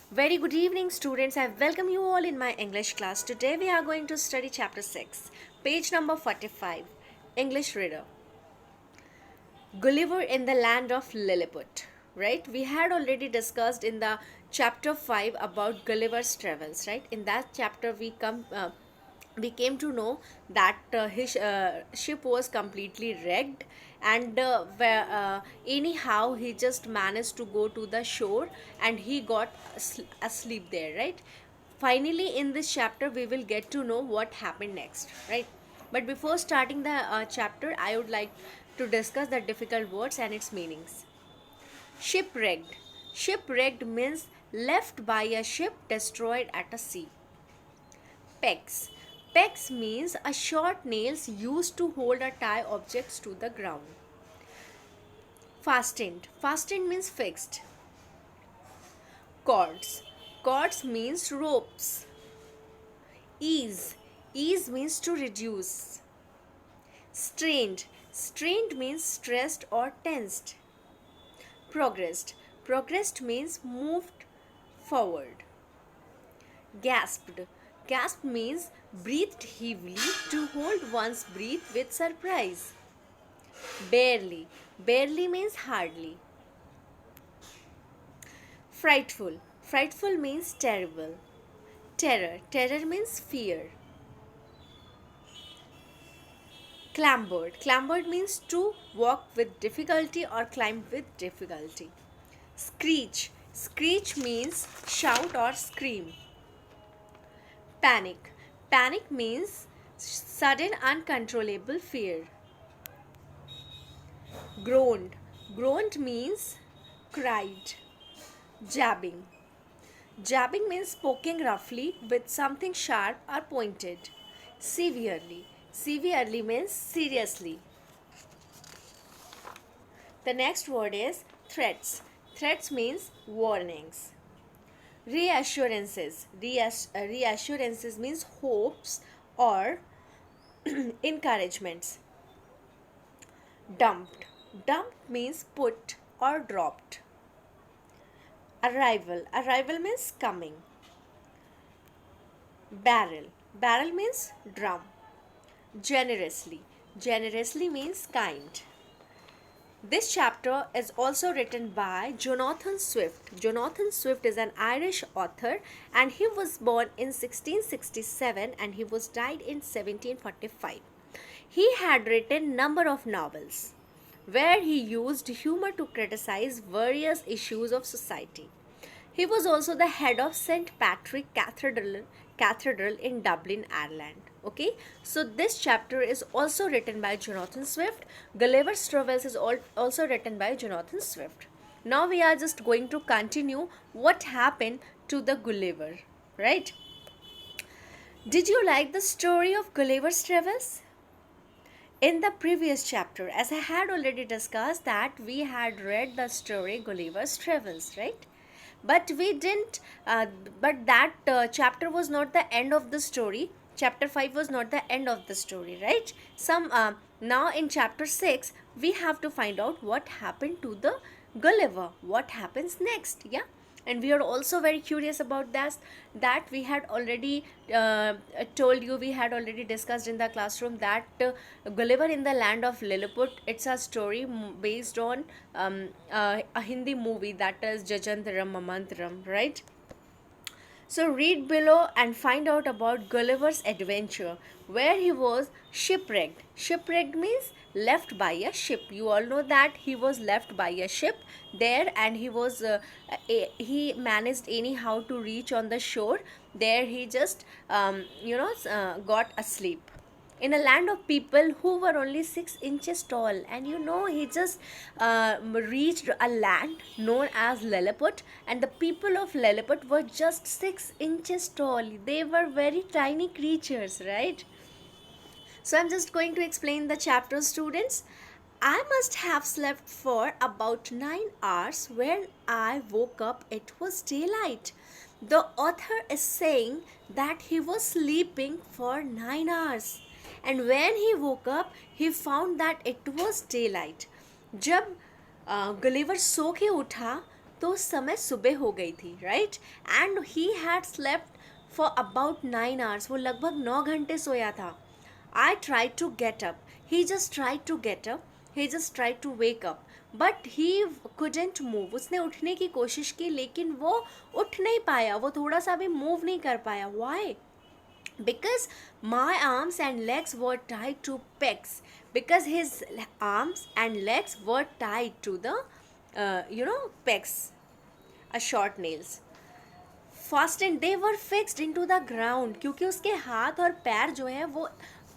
Very good evening, students. I welcome you all in my English class. Today we are going to study chapter 6, page number 45, English Reader. Gulliver in the land of Lilliput. Right? We had already discussed in the chapter 5 about Gulliver's travels. Right? In that chapter, we came to know that his ship was completely wrecked, and anyhow he just managed to go to the shore and he got asleep there, right? Finally, in this chapter we will get to know what happened next, right? But before starting the chapter, I would like to discuss the difficult words and its meanings. Shipwrecked. Shipwrecked means left by a ship, destroyed at a sea. Pegs. Pegs means a short nails used to hold or tie objects to the ground. Fastened. Fastened means fixed. Cords. Cords means ropes. Ease. Ease means to reduce. Strained. Strained means stressed or tensed. Progressed. Progressed means moved forward. Gasped. Gasped means breathed heavily, to hold one's breath with surprise. Barely. Barely means hardly. Frightful. Frightful means terrible. Terror. Terror means fear. Clambered. Clambered means to walk with difficulty or climb with difficulty. Screech. Screech means shout or scream. Panic. Panic means sudden uncontrollable fear. Groaned. Groaned means cried. Jabbing. Jabbing means poking roughly with something sharp or pointed. Severely. Severely means seriously. The next word is threats. Threats means warnings. Reassurances. Reassurances means hopes or encouragements. Dumped. Dumped means put or dropped. Arrival. Arrival means coming. Barrel. Barrel means drum. Generously. Generously means kind. This chapter is also written by Jonathan Swift. Jonathan Swift is an Irish author, and he was born in 1667 and he was died in 1745. He had written number of novels where he used humor to criticize various issues of society. He was also the head of St. Patrick Cathedral in Dublin, Ireland. Okay, so this chapter is also written by Jonathan Swift. Gulliver's Travels is also written by Jonathan Swift. Now we are just going to continue what happened to the Gulliver, right? Did you like the story of Gulliver's Travels? In the previous chapter, as I had already discussed, that we had read the story Gulliver's Travels, right? But we didn't but that chapter was not the end of the story. Chapter 5 was not the end of the story, right? Some Now in chapter 6 we have to find out what happened to the Gulliver, what happens next. Yeah, and we are also very curious about that we had already told you, we had already discussed in the classroom that Gulliver in the land of Lilliput, it's a story based on a Hindi movie, that is Jajantram Mamantram, right? So read below and find out about Gulliver's adventure, where he was shipwrecked. Shipwrecked means left by a ship. You all know that he was left by a ship there, and he managed anyhow to reach on the shore. There he just got asleep in a land of people who were only 6 inches tall. And he just reached a land known as Lilliput, and the people of Lilliput were just 6 inches tall. They were very tiny creatures, right? So I'm just going to explain the chapter, students. I must have slept for about 9 hours. When I woke up, it was daylight. The author is saying that he was sleeping for 9 hours, and when he woke up, he found that it was daylight. जब Gulliver सो के उठा तो उस समय सुबह हो गई थी, right, and he had slept for about 9 hours, वो लगभग 9 घंटे सोया था. I try to get up, he just try to get up, he just try to wake up, but he couldn't move. उसने उठने की कोशिश की लेकिन वो उठ नहीं पाया, वो थोड़ा सा भी मूव नहीं कर पाया. Y? Because my arms and legs were tied to pegs, because his arms and legs were tied to the pegs, a short nails, fastened, they were fixed into the ground, क्योंकि उसके हाथ और पैर जो है वो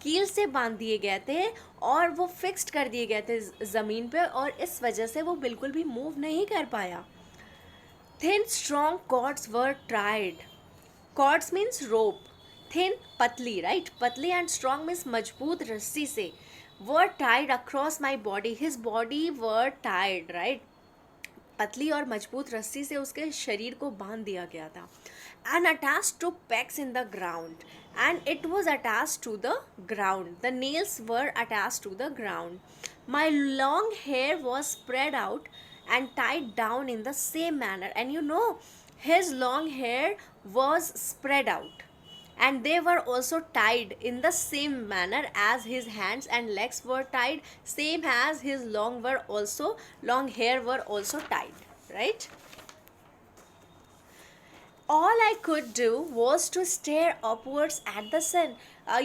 कील से बांध दिए गए थे और वो फिक्स्ड कर दिए गए थे ज़मीन पे, और इस वजह से वो बिल्कुल भी मूव नहीं कर पाया. Thin strong cords were tied. Cords means rope. Thin, पतली, right? पतली and strong means मजबूत रस्सी से. Were tied across my body. His body were tied, right? पतली और मजबूत रस्सी से उसके शरीर को बांध दिया गया था. And attached to pegs in the ground. And it was attached to the ground. The nails were attached to the ground. My long hair was spread out and tied down in the same manner. And you know, his long hair was spread out, and they were also tied in the same manner as his hands and legs were tied, same as his long hair were also tied, right? All I could do was to stare upwards at the sun.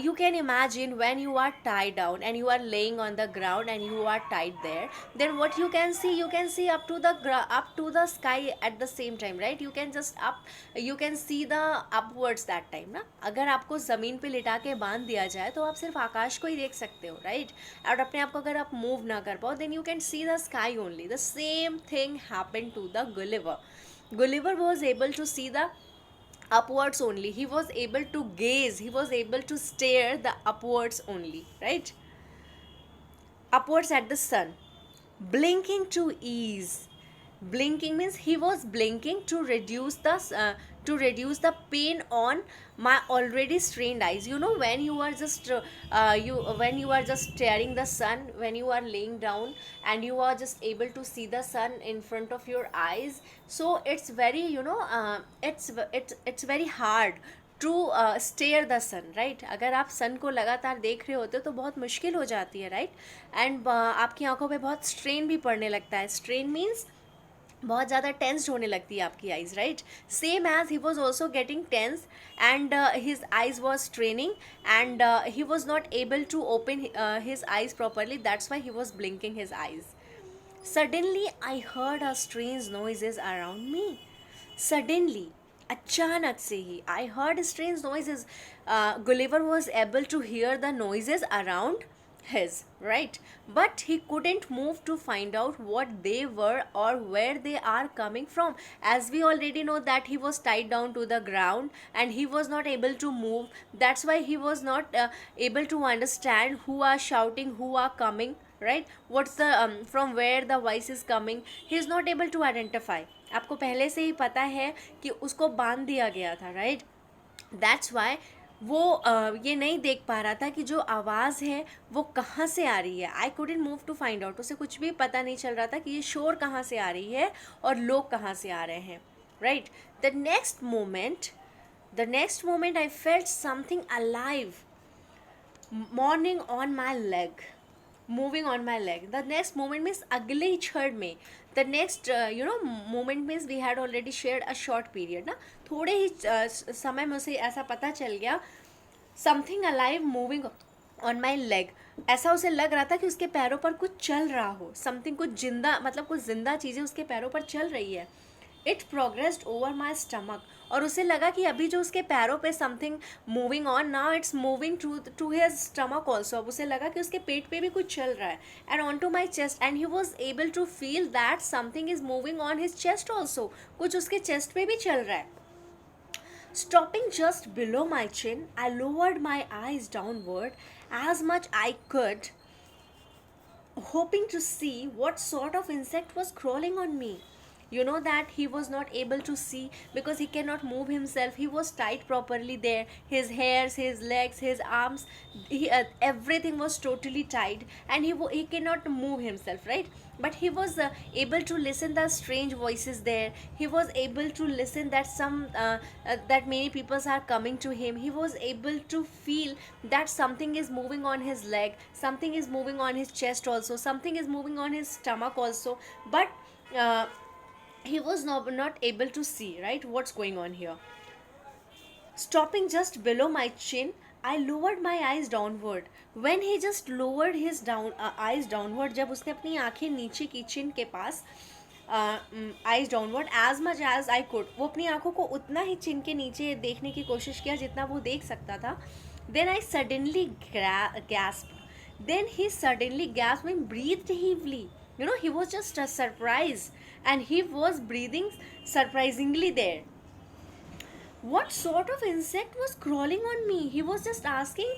You can imagine when you are tied down and you are laying on the ground and you are tied there, then what you can see up to the sky at the same time, right? You can see the upwards that time ना. अगर आपको ज़मीन पे लिटा के बांध दिया जाए तो आप सिर्फ आकाश को ही देख सकते हो, right? और अपने आप को अगर आप मूव ना कर पाओ, then you can see the sky only. The same thing happened to the Gulliver. Gulliver was able to see the upwards only. He was able to gaze, he was able to stare the upwards only, right? Upwards at the sun. Blinking to ease. Blinking means he was blinking to reduce the pain on my already strained eyes. You know, when you are just when you are just staring the sun, when you are laying down and you are just able to see the sun in front of your eyes, so it's very it's very hard to stare the sun, right? अगर आप सन को लगातार देख रहे होते हो तो बहुत मुश्किल हो जाती है, राइट? एंड आपकी आंखों पे बहुत स्ट्रेन भी पड़ने लगता है. स्ट्रेन मीन्स बहुत ज़्यादा टेंस्ड होने लगती है आपकी eyes, right? Same as he was also getting tense and his eyes was straining and he was not able to open his eyes properly. That's why he was blinking his eyes. Suddenly I heard a strange noises around me. Suddenly, अचानक से ही, I heard strange noises. Gulliver was able to hear the noises around his, right? But he couldn't move to find out what they were or where they are coming from. As we already know that he was tied down to the ground and he was not able to move. That's why he was not able to understand who are shouting, who are coming, right? What's the from where the voice is coming. He is not able to identify. आपको पहले से ही पता है कि उसको बांध दिया गया था, राइट? दैट्स वाई वो ये नहीं देख पा रहा था कि जो आवाज़ है वो कहाँ से आ रही है. I couldn't move to find out. उसे कुछ भी पता नहीं चल रहा था कि ये शोर कहाँ से आ रही है और लोग कहाँ से आ रहे हैं, right? The next moment I felt something alive morning on my leg, moving on my leg. The next moment means अगले ही क्षण में. The next moment means we had already shared a short period ना. थोड़े ही समय में उसे ऐसा पता चल गया, something alive moving on my leg. ऐसा उसे लग रहा था कि उसके पैरों पर कुछ चल रहा हो. समथिंग, कुछ जिंदा, मतलब कुछ जिंदा चीज़ें उसके पैरों पर चल रही है. It progressed over my stomach. और उसे लगा कि अभी जो उसके पैरों पे something moving on, now it's moving to his stomach also. अब उसे लगा कि उसके पेट पे भी कुछ चल रहा है. And on to my chest, and he was able to feel that something is moving on his chest also. कुछ उसके चेस्ट पे भी चल रहा है. Stopping just below my chin, I lowered my eyes downward as much I could, hoping to see what sort of insect was crawling on me. You know that he was not able to see because he cannot move himself. He was tied properly there, his hairs, his legs, his arms, everything was totally tied, and he cannot move himself, right? But he was able to listen the strange voices there. He was able to listen that that many people are coming to him. He was able to feel that something is moving on his leg, something is moving on his chest also, something is moving on his stomach also. But uh, he was not able to see, right, what's going on here. Stopping just below my chin, I lowered my eyes downward. When he just lowered his eyes downward, जब उसने अपनी आंखें नीचे की चिन के पास, eyes downward as much as I could, वो अपनी आंखों को उतना ही चिन के नीचे देखने की कोशिश किया जितना वो देख सकता था. Then I suddenly gasped. Then he suddenly gasped and breathed heavily. You know, he was just surprised, and he was breathing surprisingly there. What sort of insect was crawling on me? He was just asking,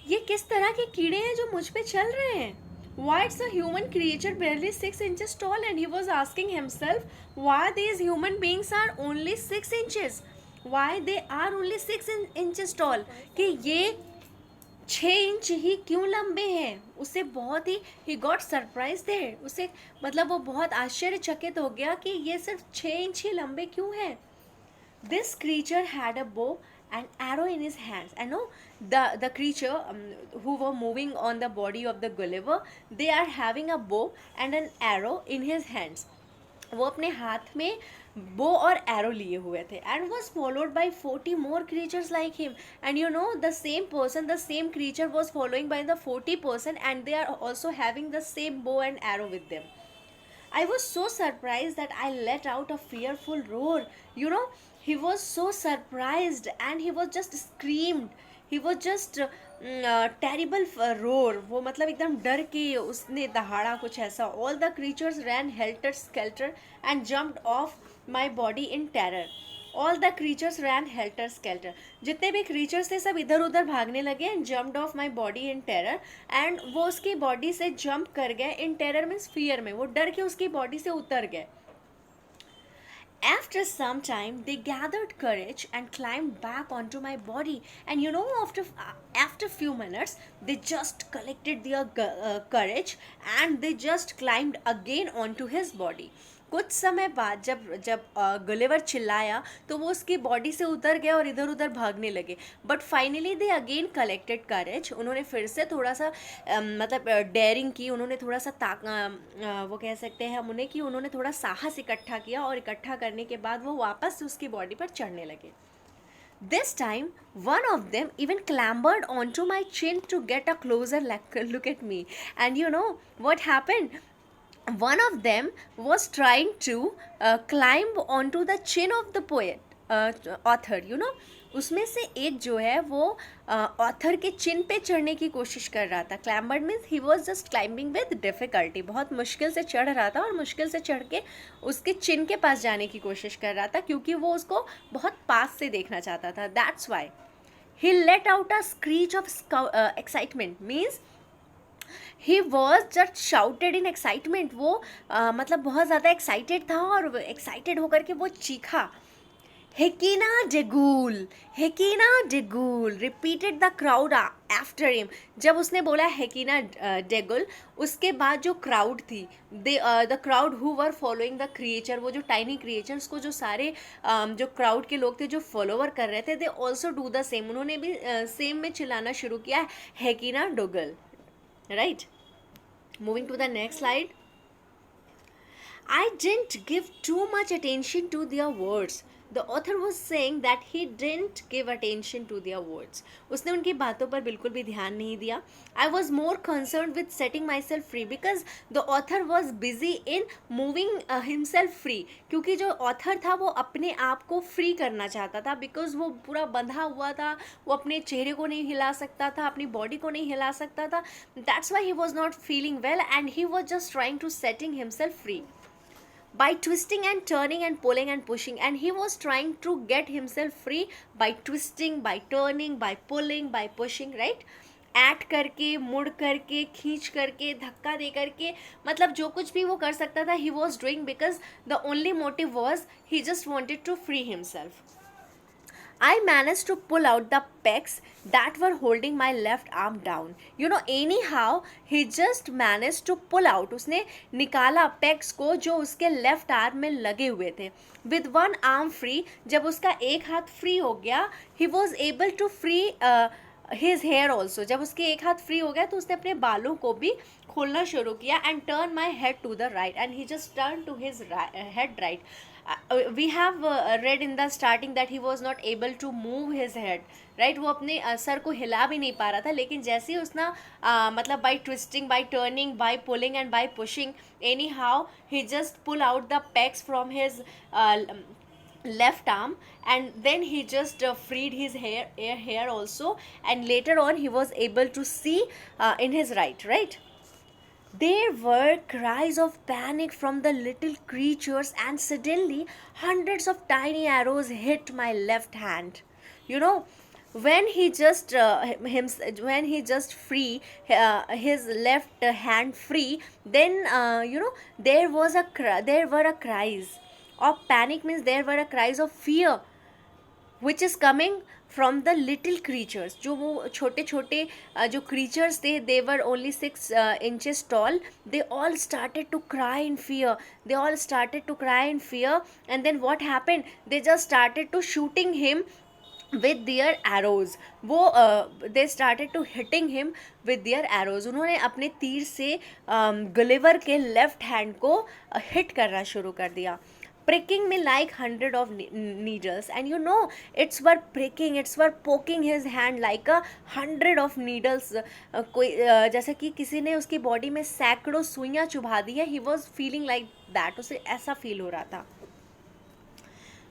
ये किस तरह के कीड़े हैं जो मुझ पे चल रहे हैं? Why it's a human creature barely 6 inches tall, and he was asking himself why these human beings are only 6 inches. Why they are only 6 inches tall? कि ये 6 इंच ही क्यों लंबे हैं? उसे बहुत ही he got surprised there. उसे मतलब वो बहुत आश्चर्यचकित हो गया कि ये सिर्फ 6 इंच ही लंबे क्यों हैं? This creature had a bow and arrow in his hands. I know the creature who were moving on the body of the Gulliver, they are having a bow and an arrow in his hands. वो अपने हाथ में बो और arrow लिए हुए थे, and was followed by 40 more creatures like him. And you know, the same person, the same creature was following by the 40 person, and they are also having the same bow and arrow with them. I was so surprised that I let out a fearful roar. You know, he was so surprised and he was just screamed. He was just terrible roar. वो मतलब एकदम डर के उसने दहाड़ा कुछ ऐसा. All the creatures ran helter skelter and jumped off my body in terror. All the creatures ran helter skelter. जितने भी creatures थे सब इधर उधर भागने लगे and jumped off my body in terror. And वो उसकी body से jump कर गए. In terror means fear में, वो डर के उसकी body से उतर गए. After some time, they gathered courage and climbed back onto my body. And you know, after few minutes, they just collected their courage and they just climbed again onto his body. कुछ समय बाद जब जब Gulliver चिल्लाया तो वो उसकी body से उतर गए और इधर उधर भागने लगे. But finally they again collected courage. उन्होंने फिर से थोड़ा सा मतलब डेयरिंग की. उन्होंने थोड़ा सा वो कह सकते हैं हम उन्हें कि उन्होंने थोड़ा साहस इकट्ठा किया और इकट्ठा करने के बाद वो वापस उसकी बॉडी पर चढ़ने लगे. This time, one of them even clambered onto my chin to get a closer look at me. And you know what happened? One of them was trying to climb onto the chin of the poet, author. You know, उसमें से एक जो है वो author के चिन पे चढ़ने की कोशिश कर रहा था. Clambered means he was just climbing with difficulty. बहुत मुश्किल से चढ़ रहा था और मुश्किल से चढ़ के उसके चिन के पास जाने की कोशिश कर रहा था क्योंकि वो उसको बहुत पास से देखना चाहता था. That's why he let out a screech of excitement. Means he was just shouted in excitement. वो मतलब बहुत ज़्यादा एक्साइटेड था और एक्साइटेड होकर के वो चीखा. Hekinah Degul, Hekinah Degul, repeated the crowd after him. जब उसने बोला हेकिना डेगुल, उसके बाद जो क्राउड थी, the crowd who were following the creature, वो जो टाइनी क्रिएचर्स को जो सारे जो क्राउड के लोग थे जो फॉलोवर कर रहे थे, they also do the same. उन्होंने भी सेम में चिल्लाना शुरू किया, हेकिना dongle. Right? Moving to the next slide. I didn't give too much attention to their words. The author was saying that he didn't give attention to their words. उसने उनकी बातों पर बिल्कुल भी ध्यान नहीं दिया. I was more concerned with setting myself free because the author was busy in moving himself free. क्योंकि जो author था वो अपने आप को free करना चाहता था because वो पूरा बंधा हुआ था. वो अपने चेहरे को नहीं हिला सकता था, अपनी बॉडी को नहीं हिला सकता था. That's why he was not feeling well and he was just trying to setting himself free. By twisting and turning and pulling and pushing, and he was trying to get himself free by twisting, by turning, by pulling, by pushing, right? ऐट करके, मुड़ करके, खींच करके, धक्का दे करके, मतलब जो कुछ भी वो कर सकता था he was doing, because the only motive was he just wanted to free himself. I managed to pull out the pegs that were holding my left arm down. You know, anyhow, he just managed to pull out. उसने निकाला pegs को जो उसके left arm में लगे हुए थे. With one arm free, जब उसका एक हाथ free हो गया, he was able to free his hair also. जब उसके एक हाथ free हो गया तो उसने अपने बालों को भी खोलना शुरू किया and turn my head to the right, and he just turned to his head right. We have read in the starting that he was not able to move his head, right? वो अपने sir को हिला भी नहीं पा रहा था, लेकिन जैसे ही उसने मतलब by twisting, by turning, by pulling and by pushing, anyhow he just pull out the pegs from his left arm, and then he just freed his hair also, and later on he was able to see in his right. There were cries of panic from the little creatures, and suddenly hundreds of tiny arrows hit my left hand. You know, when he just free his left hand free, then there were a cries of panic, means there were a cries of fear which is coming from the little creatures. जो वो छोटे छोटे जो creatures थे, they were only 6 inches tall. They all started to cry in fear. And then what happened? They just started to shooting him with their arrows. वो they started to hitting him with their arrows. उन्होंने अपने तीर से Gulliver के left hand को hit करना शुरू कर दिया. Pricking me like 100 of needles, and you know, it's were poking his hand like 100 of needles. कोई जैसे कि किसी ने उसकी बॉडी में सैकड़ों सुइयां चुभा दी है. He was feeling like that. उसे ऐसा फील हो रहा था.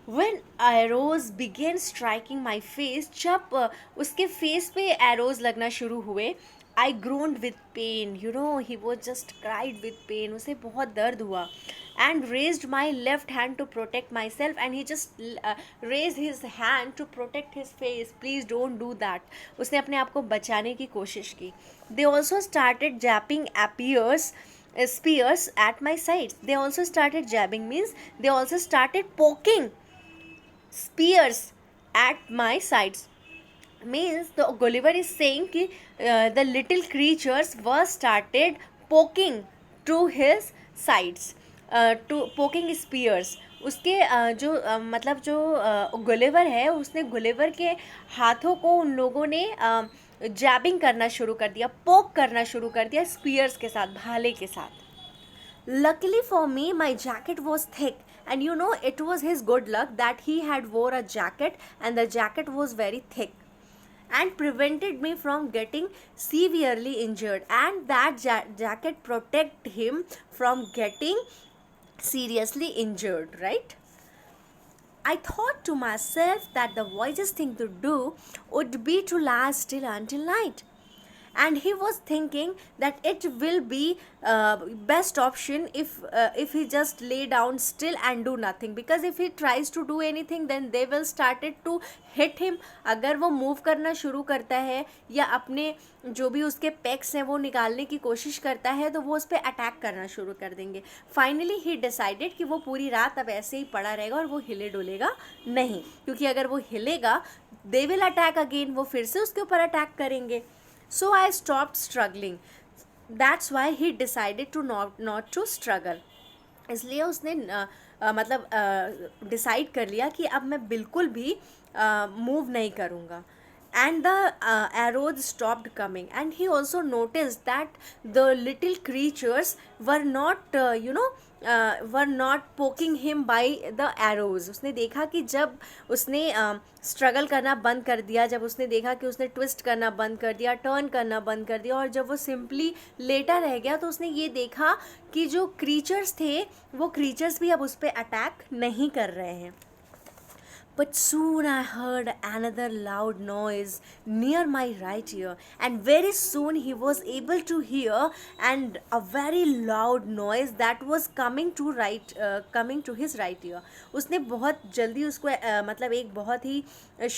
When arrows began striking my face, जब उसके फेस पे arrows लगना शुरू हुए, I groaned with pain. You know, he was just cried with pain. उसे बहुत दर्द हुआ. And raised my left hand to protect myself, and he just raised his hand to protect his face. Please don't do that. उसने अपने आप को बचाने की कोशिश की. They also started jabbing spears at my sides. They also started jabbing, means they also started poking spears at my sides. Means the Gulliver is saying कि the little creatures were started poking to his sides, to poking spears. उसके जो मतलब जो Gulliver है, उसने Gulliver के हाथों को उन लोगों ने जैबिंग करना शुरू कर दिया, पोक करना शुरू कर दिया स्पीयर्स के साथ, भाले के साथ. Luckily for me, my jacket was thick, and you know, it was his good luck that he had wore a jacket, and the jacket was very thick and prevented me from getting severely injured, and that jacket protect him from getting seriously injured, right? I thought to myself that the wisest thing to do would be to lie still until night. And he was thinking that it will be best option if he just lay down still and do nothing, because if he tries to do anything then they will started to hit him. अगर वो move करना शुरू करता है या अपने जो भी उसके पैक्स हैं वो निकालने की कोशिश करता है तो वो उस पर अटैक करना शुरू कर देंगे. फाइनली ही डिसाइडेड कि वो पूरी रात अब ऐसे ही पड़ा रहेगा और वो हिले डुलेगा नहीं, क्योंकि अगर वो हिलेगा दे विल अटैक अगेन, वो फिर से उसके ऊपर अटैक करेंगे. So I stopped struggling. That's why he decided to not to struggle. इसलिए उसने मतलब डिसाइड कर लिया कि अब मैं बिल्कुल भी मूव नहीं करूँगा. And the arrows stopped coming, and he also noticed that the little creatures were not were not poking him by the arrows. उसने देखा कि जब उसने स्ट्रगल करना बंद कर दिया, जब उसने देखा कि उसने ट्विस्ट करना बंद कर दिया, टर्न करना बंद कर दिया, और जब वो सिंपली लेटा रह गया तो उसने ये देखा कि जो क्रीचर्स थे वो क्रीचर्स भी अब उस पर अटैक नहीं कर रहे हैं. But soon I heard another loud noise near my right ear, and very soon he was able to hear and a very loud noise that was coming to his right ear. उसने बहुत जल्दी उसको मतलब एक बहुत ही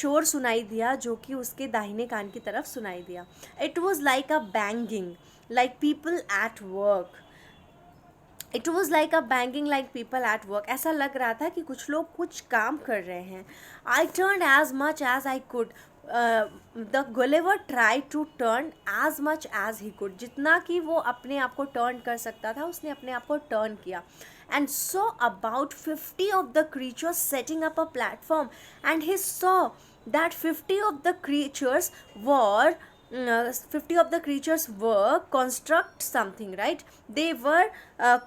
शोर सुनाई दिया जो कि उसके दाहिने कान की तरफ सुनाई दिया. It was like a banging, like people at work. It was like a banging like people at work. ऐसा लग रहा था कि कुछ लोग कुछ काम कर रहे हैं. I turn as much as I could. The Gulliver try to turn as much as he could. जितना कि वो अपने आप को टर्न कर सकता था उसने अपने आप को टर्न किया. And saw about 50 of the creatures setting up a platform, and he saw that 50 of the creatures were 50 of the creatures were construct something, right? They were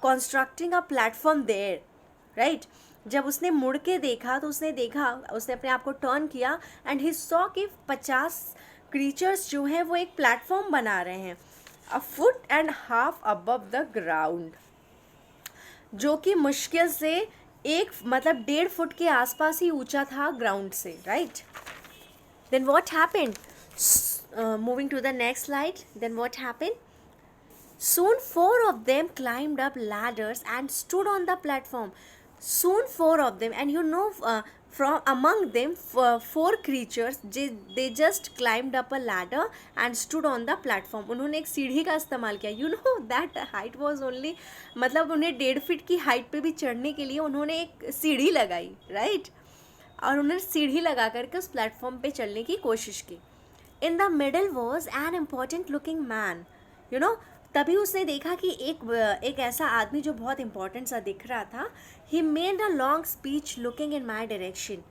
constructing a platform there, right? जब उसने मुड़ के देखा तो उसने अपने आप को टर्न किया एंड ही सॉ कि 50 क्रीचर्स जो हैं वो एक प्लेटफॉर्म बना रहे हैं a foot and half above the ground, जो कि मुश्किल से एक मतलब 1.5 फुट के आसपास ही ऊंचा था ग्राउंड से, right? Then what happened? Moving to the next slide, then what happened? Soon 4 of them climbed up ladders and stood on the platform. Soon 4 of them, and you know, from among them 4 creatures, they just climbed up a ladder and stood on the platform. उन्होंने एक सीढ़ी का इस्तेमाल किया. You know that height was only, मतलब उन्हें 1.5 feet की height पे भी चढ़ने के लिए उन्होंने एक सीढ़ी लगाई, राइट? और उन्होंने सीढ़ी लगा करके उस प्लेटफॉर्म पे चलने की कोशिश की. In the middle was an important looking man. You know, तभी उसने देखा कि एक ऐसा आदमी जो बहुत इम्पोर्टेंट सा दिख रहा था. He made a long speech looking in my direction.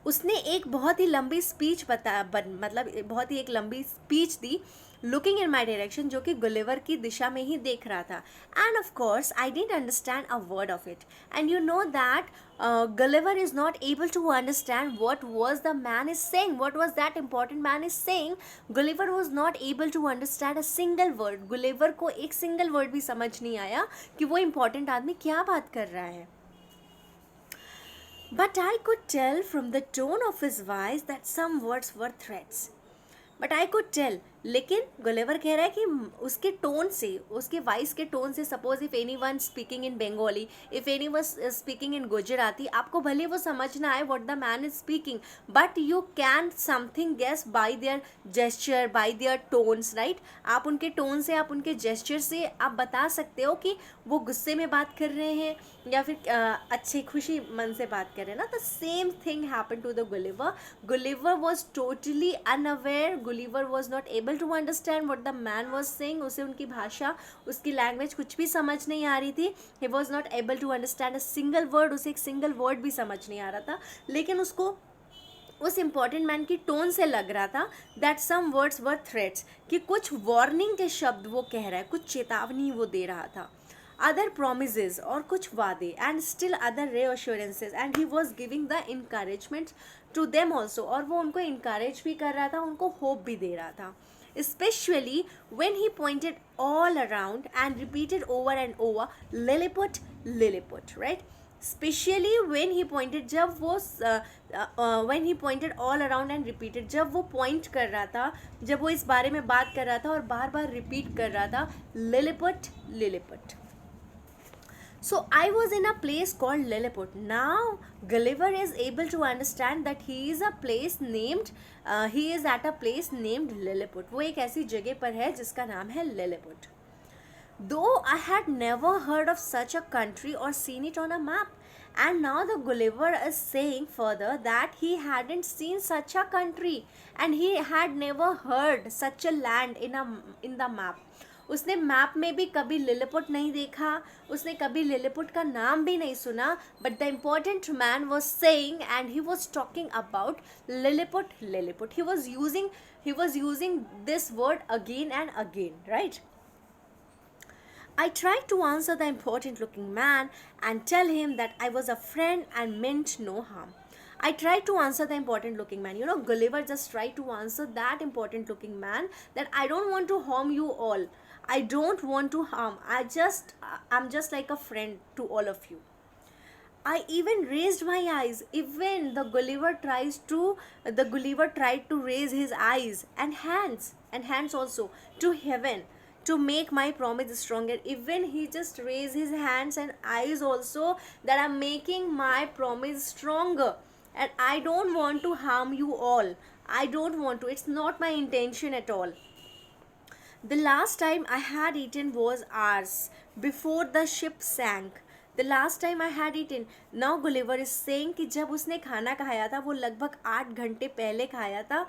उसने एक बहुत ही लंबी स्पीच मतलब बहुत ही एक लंबी speech the looking in my direction, जो कि गुलिवर की दिशा में ही देख रहा था. And of course I didn't understand a word of it. And you know that Gulliver is not able to understand what was the man is saying, what was that important man is saying. Gulliver was not able to understand a single word. Gulliver को एक single word भी समझ नहीं आया कि वो important आदमी क्या बात कर रहा है. But I could tell from the tone of his voice that some words were threats. But I could tell, लेकिन गुलिवर कह रहा है कि उसके टोन से, उसके वॉइस के टोन से, suppose if any one speaking in Bengali, if any one speaking in Gujarati, आपको भले वो समझ ना आए what the man is speaking, but you can something guess by their gesture, by their tones, right? आप उनके टोन से, आप उनके जेस्चर से आप बता सकते हो कि वो गुस्से में बात कर रहे हैं या फिर अच्छे खुशी मन से बात कर रहे हैं ना. The same thing happen to the Gulliver. Gulliver was totally unaware. Gulliver was not able to understand what the man was saying. उसे उनकी भाषा, उसकी लैंग्वेज कुछ भी समझ नहीं आ रही थी. He was not able to understand a single word. उसे एक सिंगल वर्ड भी समझ नहीं आ रहा था, लेकिन उसको उस इम्पॉर्टेंट मैन की टोन से लग रहा था that some words were threats, कि कुछ वार्निंग के शब्द वो कह रहा है, कुछ चेतावनी वो दे रहा था. अदर प्रोमिसेस, और कुछ वादे, and still other reassurances, and he was giving the encouragement to them also. और वो उनको इनकरेज भी कर रहा था, उनको होप भी दे रहा था. Especially when he pointed all around and repeated over and over, Lilliput, Lilliput, right? Especially when he pointed, जब वो when he pointed all around and repeated, जब वो point कर रहा था, जब वो इस बारे में बात कर रहा था और बार बार repeat कर रहा था, Lilliput, Lilliput. So I was in a place called Lilliput. Now Gulliver is able to understand that he is at a place named Lilliput. वो एक ऐसी जगह पर है जिसका नाम है Lilliput. Though I had never heard of such a country or seen it on a map. And now the Gulliver is saying further that he hadn't seen such a country and he had never heard such a land in the map. उसने map में भी कभी Lilliput नहीं देखा, उसने कभी Lilliput का नाम भी नहीं सुना. But the important man was saying and he was talking about Lilliput, Lilliput. He was using this word again and again, right? I tried to answer the important looking man and tell him that I was a friend and meant no harm. I tried to answer the important looking man. You know, Gulliver just tried to answer that important looking man that I don't want to harm you all. I don't want to harm. I'm just like a friend to all of you. I even raised my eyes. Even the Gulliver tried to raise his eyes and hands also to heaven to make my promise stronger. Even he just raised his hands and eyes also, that I'm making my promise stronger. And I don't want to harm you all. I don't want to. It's not my intention at all. The last time I had eaten was hours before the ship sank. The last time I had eaten. Now Gulliver is saying कि जब उसने खाना खाया था वो लगभग 8 घंटे पहले खाया था.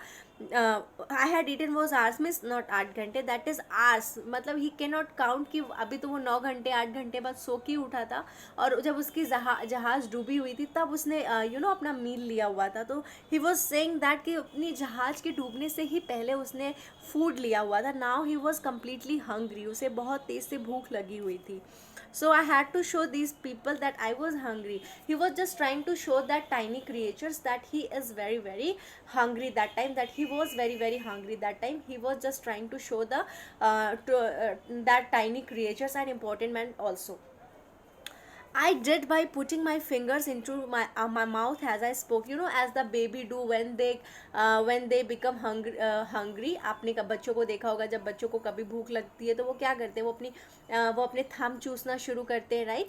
I had eaten was hours means not 8 घंटे, that is hours. मतलब he cannot count कि अभी तो वो 9 घंटे 8 घंटे बाद सो के उठा था, और जब उसकी जहाज़ डूबी हुई थी तब उसने अपना मील लिया हुआ था. तो ही वॉज सेइंग दैट कि अपनी जहाज़ के डूबने से ही पहले उसने फूड लिया हुआ था. Now he was completely hungry. उसे बहुत तेज़ से भूख लगी हुई थी. So I had to show these people that I was hungry. He was just trying to show that tiny creatures that he is very very hungry that time, that he was very very hungry that time. He was just trying to show that tiny creatures are important man also. I did by putting my fingers into my mouth as I spoke. As the baby do when they become hungry. आपने बच्चों को देखा होगा, जब बच्चों को कभी भूख लगती है तो वो क्या करते हैं, वो अपने थंब चूसना शुरू करते हैं, राइट.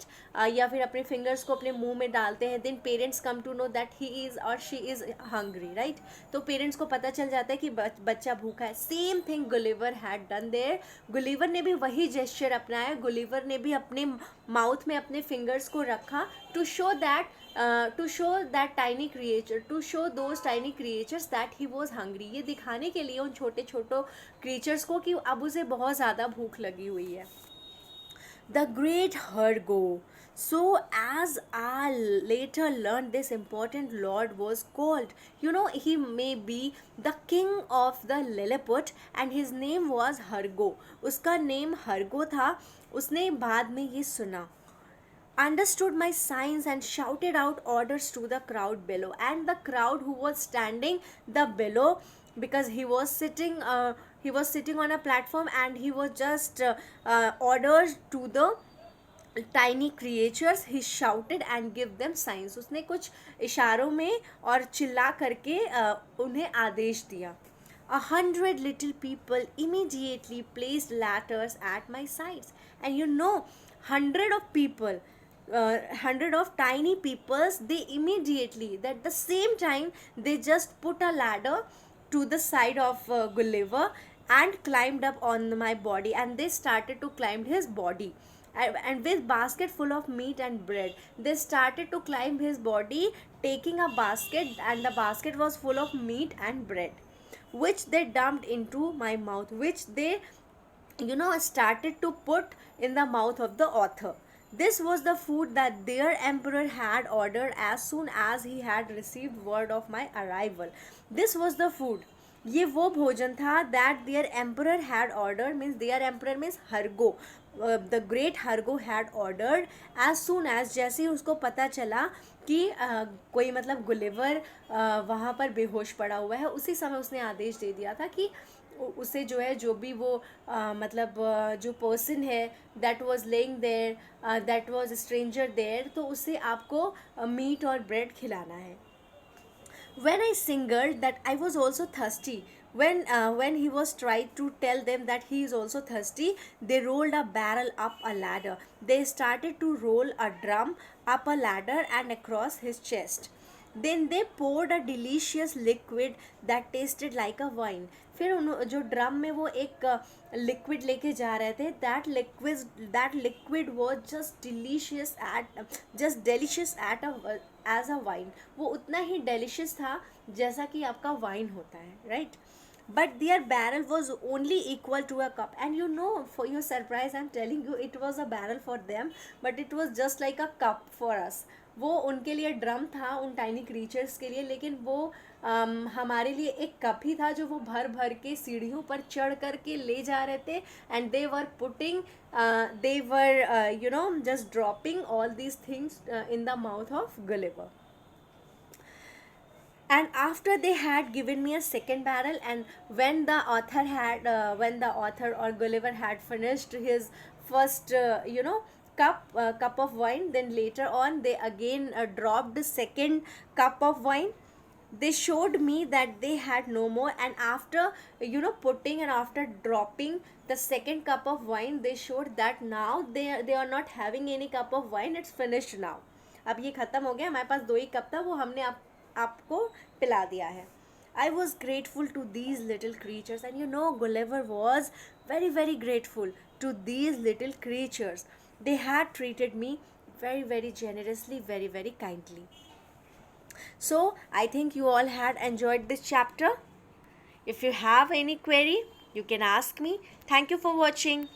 या फिर अपने फिंगर्स को अपने मुंह में डालते हैं. Then parents come to know that he is और शी इज़ हंग्री, राइट. तो पेरेंट्स को पता चल जाता है कि बच्चा भूखा है. Same thing Gulliver had done there. गुलिवर ने भी वही जेस्चर अपनाया. गुलिवर ने भी अपने माउथ में अपने फिंगर्स को रखा to show that tiny creature, to show those tiny creatures that he was hungry. ये दिखाने के लिए उन छोटे छोटे क्रिएचर्स को कि अब उसे बहुत ज़्यादा भूख लगी हुई है. The great Hergo. So as I later learned, this important lord was called, he may be the king of the Lilliput and his name was Hergo. उसका नेम हरगो था. उसने बाद में ये सुना, understood my signs and shouted out orders to the crowd below. And the crowd who was standing the below, because he was sitting on a platform and he was just orders to the tiny creatures. He shouted and give them signs. उसने कुछ इशारों में और चिल्ला करके उन्हें आदेश दिया. 100 little people immediately placed ladders at my sides. And 100 of tiny peoples, they immediately, at the same time, they just put a ladder to the side of Gulliver and climbed up on my body, and they started to climb his body. And with basket full of meat and bread, they started to climb his body, taking a basket, and the basket was full of meat and bread, which they dumped into my mouth, which they started to put in the mouth of the author. This was the food that their emperor had ordered as soon as he had received word of my arrival. This was the food. ये वो भोजन था that their emperor had ordered, means their emperor means हरगो. The great हरगो had ordered as soon as, जैसे ही उसको पता चला कि कोई मतलब गुलिवर वहाँ पर बेहोश पड़ा हुआ है, उसी समय उसने आदेश दे दिया था कि उसे जो है, जो भी वो मतलब जो पर्सन है that was laying there, that was stranger there, तो उसे आपको मीट और ब्रेड खिलाना है. When I singled that I was also thirsty, when he was trying to tell them that he is also thirsty, they rolled a barrel up a ladder. They started to roll a drum up a ladder and across his chest. Then they poured a delicious liquid that tasted like a wine. फिर जो drum में वो एक liquid लेके जा रहे थे, that liquid was just delicious at as a wine. वो उतना ही delicious था जैसा कि आपका वाइन होता है, right? But their barrel was only equal to a cup. And for your surprise, I'm telling you, it was a barrel for them, but it was just like a cup for us. वो उनके लिए drum था, उन tiny creatures के लिए, लेकिन वो हमारे लिए एक कप ही था जो वो भर भर के सीढ़ियों पर चढ़ कर के ले जा रहे थे. And they were just dropping all these things in the mouth of Gulliver. And after they had given me a second barrel, and when the author or Gulliver had finished his first cup of wine. Then later on they again dropped the second cup of wine. They showed me that they had no more, and after putting and after dropping the second cup of wine, they showed that now they are not having any cup of wine, it's finished now. अब ये ख़त्म हो गया, हमारे पास 2 ही cup था, वो हमने आपको पिला दिया है. I was grateful to these little creatures, and Gulliver was very, very grateful to these little creatures. They had treated me very, very generously, very, very kindly. So, I think you all had enjoyed this chapter. If you have any query, you can ask me. Thank you for watching.